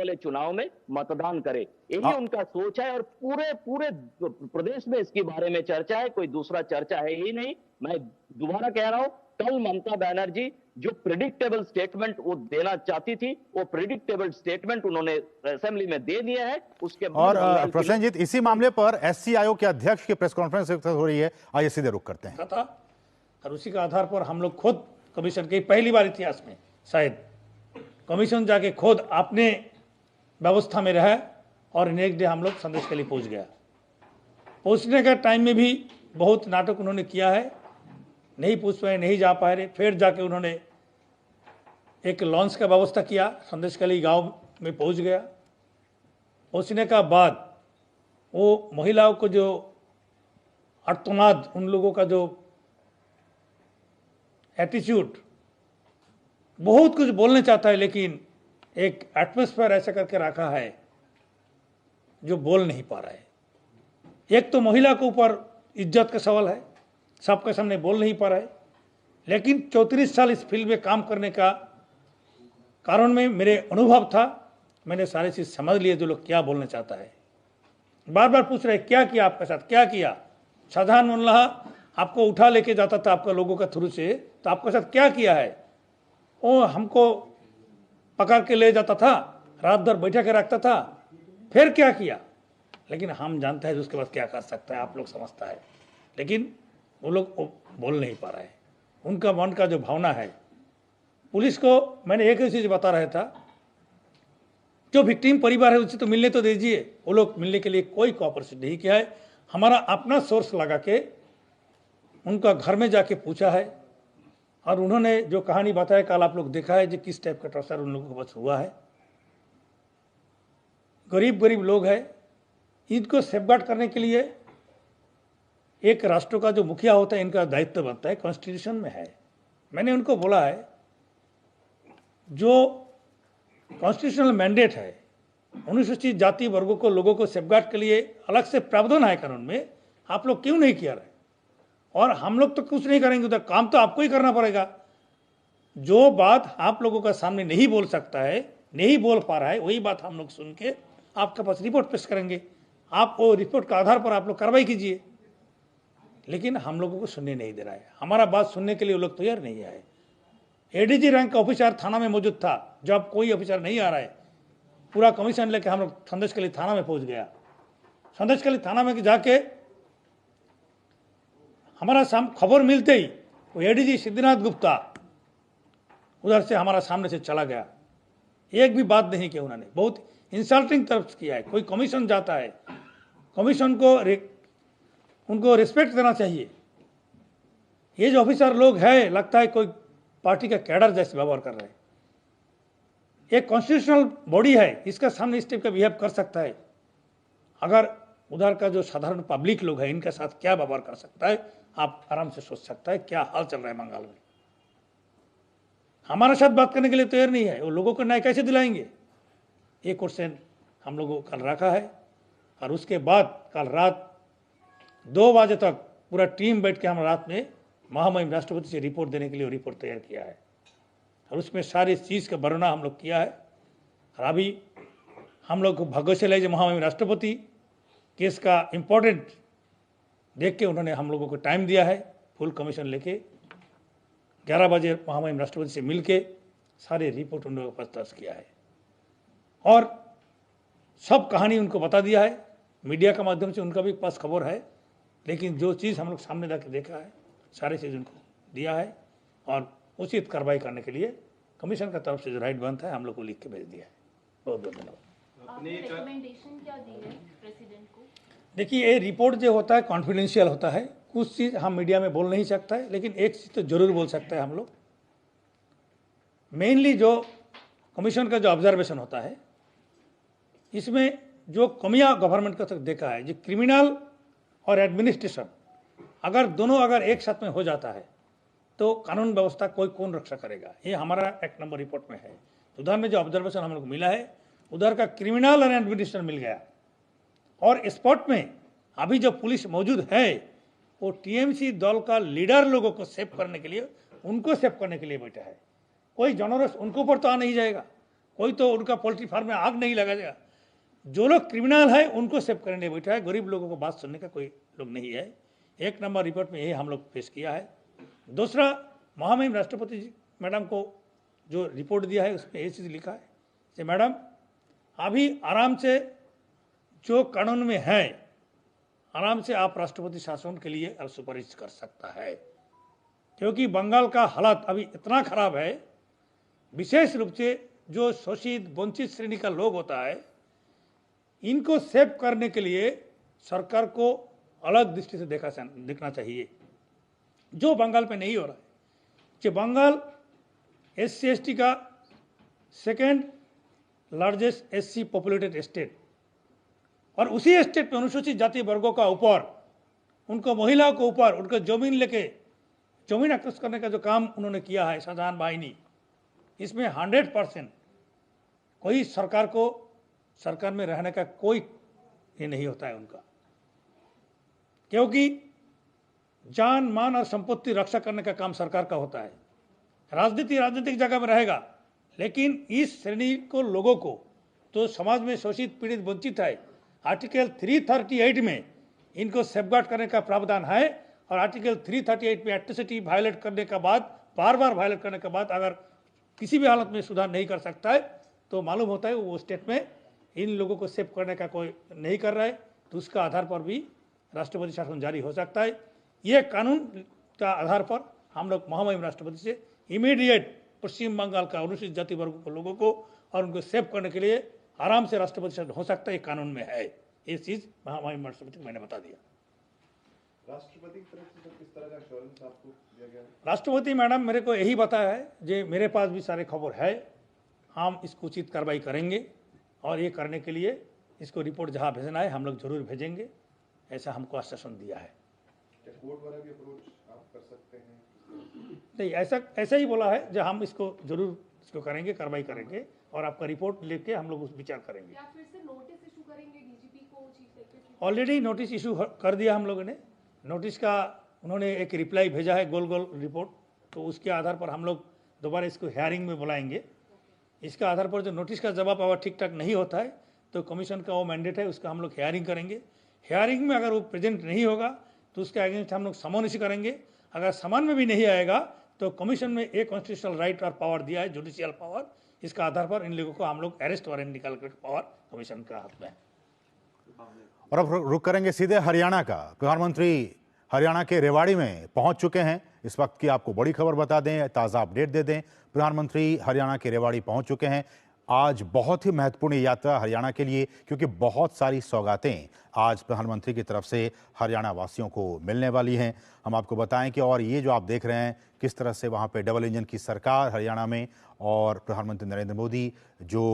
वाले चुनाव में मतदान करे, यही उनका सोच है। और पूरे पूरे प्रदेश में इसके बारे में चर्चा है, कोई दूसरा चर्चा है ही नहीं। मैं दोबारा कह रहा हूं, कल ममता बनर्जी जो प्रिडिक्टेबल स्टेटमेंट वो देना चाहती थी, वो प्रिडिक्टेबल स्टेटमेंट उन्होंने असेंबली में दे दिया है। उसके और प्रसेनजीत, इसी मामले पर एससी आयोग के अध्यक्ष की प्रेस कॉन्फ्रेंस हो रही है, आइए सीधे रुक करते हैं। और उसी के आधार पर हम लोग खुद कमीशन की पहली बार इतिहास में शायद कमीशन जाके खुद अपने व्यवस्था में रहा और नेक्स्ट डे हम लोग संदेश के लिए पहुंच गया। पहुंचने का टाइम में भी बहुत नाटक उन्होंने किया है, नहीं पूछ पाए, नहीं जा पा रहे। फिर जाके उन्होंने एक लॉन्च का व्यवस्था किया, संदेश के लिए गाँव में पहुँच गया। पहुँचने का बाद वो महिलाओं को जो आर्तनाद, उन लोगों का जो एटीट्यूड, बहुत कुछ बोलना चाहता है लेकिन एक एटमॉस्फेयर ऐसा करके रखा है जो बोल नहीं पा रहा है। एक तो महिला के ऊपर इज्जत का सवाल है, सबके सामने बोल नहीं पा रहा है। लेकिन 34 साल इस फील्ड में काम करने का कारण में मेरे अनुभव था, मैंने सारी चीज़ समझ लिए जो लोग क्या बोलना चाहता है। बार बार पूछ रहे क्या किया आपके साथ, क्या किया। शाहजहां मुल्ला आपको उठा लेके जाता था आपका लोगों का थ्रू से, तो आपके साथ क्या किया है। वो हमको पकड़ के ले जाता था, रात भर बैठा के रखता था, फिर क्या किया। लेकिन हम जानते हैं उसके बाद क्या कर सकता है, आप लोग समझता है। लेकिन वो लोग बोल नहीं पा रहा है, उनका मन का जो भावना है। पुलिस को मैंने एक ही चीज़ बता रहा था, जो विक्टिम परिवार है उससे तो मिलने तो दीजिए। वो लोग मिलने के लिए कोई कोऑपरेशन नहीं किया है। हमारा अपना सोर्स लगा के उनका घर में जाके पूछा है और उन्होंने जो कहानी बताया कल आप लोग देखा है जो किस टाइप का टॉर्चर उन लोगों को बस हुआ है। गरीब गरीब लोग हैं, इनको सेफगार्ड करने के लिए एक राष्ट्र का जो मुखिया होता है इनका दायित्व बनता है, कॉन्स्टिट्यूशन में है। मैंने उनको बोला है जो कॉन्स्टिट्यूशनल मैंडेट है, अनुसूचित जाति वर्गों को, लोगों को सेफगार्ड के लिए अलग से प्रावधान है कानून में, आप लोग क्यों नहीं किया रहे। और हम लोग तो कुछ नहीं करेंगे, उधर काम तो आपको ही करना पड़ेगा। जो बात आप लोगों का सामने नहीं बोल सकता है, नहीं बोल पा रहा है, वही बात हम लोग सुन के आपके पास रिपोर्ट पेश करेंगे। आप वो रिपोर्ट के आधार पर आप लोग कार्रवाई कीजिए। लेकिन हम लोगों को सुनने नहीं दे रहा है, हमारा बात सुनने के लिए वो लोग तैयार नहीं आए। एडीजी रैंक का ऑफिसर थाना में मौजूद था, जब कोई ऑफिसर नहीं आ रहा है, पूरा कमीशन लेके हम लोग संदेश के लिए थाना में पहुंच गया। संदेश के लिए थाना में जाके हमारा खबर मिलते ही वो एडीजी सिद्धनाथ गुप्ता उधर से हमारा सामने से चला गया। एक भी बात नहीं किया उन्होंने, बहुत इंसल्टिंग तरफ किया है। कोई कमीशन जाता है, कमीशन को उनको रिस्पेक्ट देना चाहिए। ये जो ऑफिसर लोग हैं, लगता है कोई पार्टी का कैडर जैसे व्यवहार कर रहे हैं। एक कॉन्स्टिट्यूशनल बॉडी है, इसका सामने इस टाइप का बिहेव कर सकता है। अगर उधर का जो साधारण पब्लिक लोग है, इनके साथ क्या व्यवहार कर सकता है, आप आराम से सोच सकता है क्या हाल चल रहा है बंगाल में। हमारे साथ बात करने के लिए तैयार नहीं है, वो लोगों को न्याय कैसे दिलाएंगे। ये क्वेश्चन हम लोगों को कल रखा है। और उसके बाद कल रात 2 बजे तक पूरा टीम बैठ के हम रात में महामहिम राष्ट्रपति से रिपोर्ट देने के लिए रिपोर्ट तैयार किया है। और उसमें सारी चीज़ का वर्णन हम लोग किया है। और अभी हम लोग भाग्यशाली महामहिम राष्ट्रपति केस का इम्पोर्टेंट देख के उन्होंने हम लोगों को टाइम दिया है, फुल कमीशन लेके 11 बजे महामहिम राष्ट्रपति से मिलके सारे रिपोर्ट उन लोगों के पास दर्ज किया है और सब कहानी उनको बता दिया है। मीडिया के माध्यम से उनका भी पास खबर है, लेकिन जो चीज़ हम लोग सामने जाके देखा है सारी चीज़ उनको दिया है और उचित कार्रवाई करने के लिए कमीशन का तरफ से जो राइट बनता है हम लोग को लिख के भेज दिया है। बहुत बहुत धन्यवाद। आपने रिकमेंडेशन क्या दी है प्रेसिडेंट को? देखिए, ये रिपोर्ट जो होता है कॉन्फिडेंशियल होता है, कुछ चीज़ हम मीडिया में बोल नहीं सकता है, लेकिन एक चीज़ तो जरूर बोल सकते हैं हम लोग। मेनली जो कमीशन का जो ऑब्जर्वेशन होता है, इसमें जो कमियां गवर्नमेंट का तक देखा है, जो क्रिमिनल और एडमिनिस्ट्रेशन अगर दोनों अगर एक साथ में हो जाता है तो कानून व्यवस्था कोई कौन रक्षा करेगा, ये हमारा 1 नंबर रिपोर्ट में है। उधर में जो ऑब्जर्वेशन हम लोग मिला है, उधर का क्रिमिनल और एडमिनिस्ट्रेशन मिल गया और स्पॉट में अभी जो पुलिस मौजूद है वो टीएमसी दल का लीडर लोगों को सेव करने के लिए, उनको सेव करने के लिए बैठा है। कोई जनरस उनको ऊपर तो आ नहीं जाएगा, कोई तो उनका पोल्ट्री फार्म में आग नहीं लगाएगा। जो लोग क्रिमिनल है उनको सेव करने बैठा है, गरीब लोगों को बात सुनने का कोई लोग नहीं है। एक नंबर रिपोर्ट में यही हम लोग पेश किया है। दूसरा, महामहिम राष्ट्रपति जी मैडम को जो रिपोर्ट दिया है उसमें ये चीज़ लिखा है कि मैडम अभी आराम से जो कानून में है आराम से आप राष्ट्रपति शासन के लिए अब सुपारिश कर सकता है, क्योंकि बंगाल का हालात अभी इतना खराब है। विशेष रूप से जो शोषित वंचित श्रेणी का लोग होता है, इनको सेव करने के लिए सरकार को अलग दृष्टि से देखना चाहिए, जो बंगाल पे नहीं हो रहा है। कि बंगाल SC ST का second largest SC populated state, और उसी स्टेट में अनुसूचित जाति वर्गों का ऊपर, उनको महिलाओं के ऊपर उनको जमीन लेके जमीन एक्सेस करने का जो काम उन्होंने किया है शाहजहां भाई ने, इसमें 100% कोई सरकार में रहने का कोई ये नहीं होता है उनका, क्योंकि जान मान और संपत्ति रक्षा करने का काम सरकार का होता है। राजनीतिक जगह में रहेगा, लेकिन इस श्रेणी को लोगों को तो समाज में शोषित पीड़ित वंचित है, आर्टिकल 338 में इनको सेफगार्ड करने का प्रावधान है। और आर्टिकल 338 में एट्रोसिटी वायलेट करने के बाद, बार वायलेट करने के बाद अगर किसी भी हालत में सुधार नहीं कर सकता है तो मालूम होता है वो स्टेट में इन लोगों को सेव करने का कोई नहीं कर रहा है, तो उसका आधार पर भी राष्ट्रपति शासन जारी हो सकता है। ये कानून का आधार पर हम लोग महामहिम राष्ट्रपति से इमीडिएट पश्चिम बंगाल का अनुसूचित जाति वर्ग के लोगों को और उनको सेव करने के लिए आराम से राष्ट्रपति शासन हो सकता है, ये कानून में है। ये चीज महामहिम राष्ट्रपति को मैंने बता दिया। राष्ट्रपति की तरफ से किस तरह का एश्योरेंस आपको दिया गया? राष्ट्रपति मैडम मेरे को यही बताया है, जो मेरे पास भी सारे खबर है, हम इसको उचित कार्रवाई करेंगे और ये करने के लिए इसको रिपोर्ट जहाँ भेजना है हम लोग जरूर भेजेंगे, ऐसा हमको आश्वासन दिया है। क्या कोर्ट वाला भी अप्रोच आप कर सकते हैं? नहीं, ऐसा ही बोला है, जो हम इसको जरूर इसको करेंगे, कार्रवाई करेंगे और आपका रिपोर्ट लेके हम लोग उस विचार करेंगे। या फिर से नोटिस इशू करेंगे डीजीपी को, chief secretary? Already notice issue कर दिया हम लोगों ने। नोटिस का उन्होंने एक रिप्लाई भेजा है, गोल रिपोर्ट, तो उसके आधार पर हम लोग दोबारा इसको हियरिंग में बुलाएंगे। इसका आधार पर जो नोटिस का जवाब अगर ठीक ठाक नहीं होता है तो कमीशन का वो मैंडेट है, उसका हम लोग हियरिंग करेंगे। हियरिंग में अगर वो प्रेजेंट नहीं होगा तो उसके अगेंस्ट हम लोग समन इश्यू करेंगे। अगर समन में भी नहीं आएगा तो कमीशन में एक कॉन्स्टिट्यूशनल राइट और पावर दिया है, जुडिशियल पावर, इसका आधार पर इन लोगों को हम लोग अरेस्ट वारंट निकाल कर पावर कमीशन का हाथ में है। और अब रुक करेंगे सीधे हरियाणा का। प्रधानमंत्री हरियाणा के रेवाड़ी में पहुंच चुके हैं। इस वक्त की आपको बड़ी खबर बता दें, ताज़ा अपडेट दे दें। प्रधानमंत्री हरियाणा के रेवाड़ी पहुंच चुके हैं। आज बहुत ही महत्वपूर्ण यात्रा हरियाणा के लिए, क्योंकि बहुत सारी सौगातें आज प्रधानमंत्री की तरफ से हरियाणा वासियों को मिलने वाली हैं। हम आपको बताएं कि और ये जो आप देख रहे हैं किस तरह से वहाँ पे डबल इंजन की सरकार हरियाणा में और प्रधानमंत्री नरेंद्र मोदी जो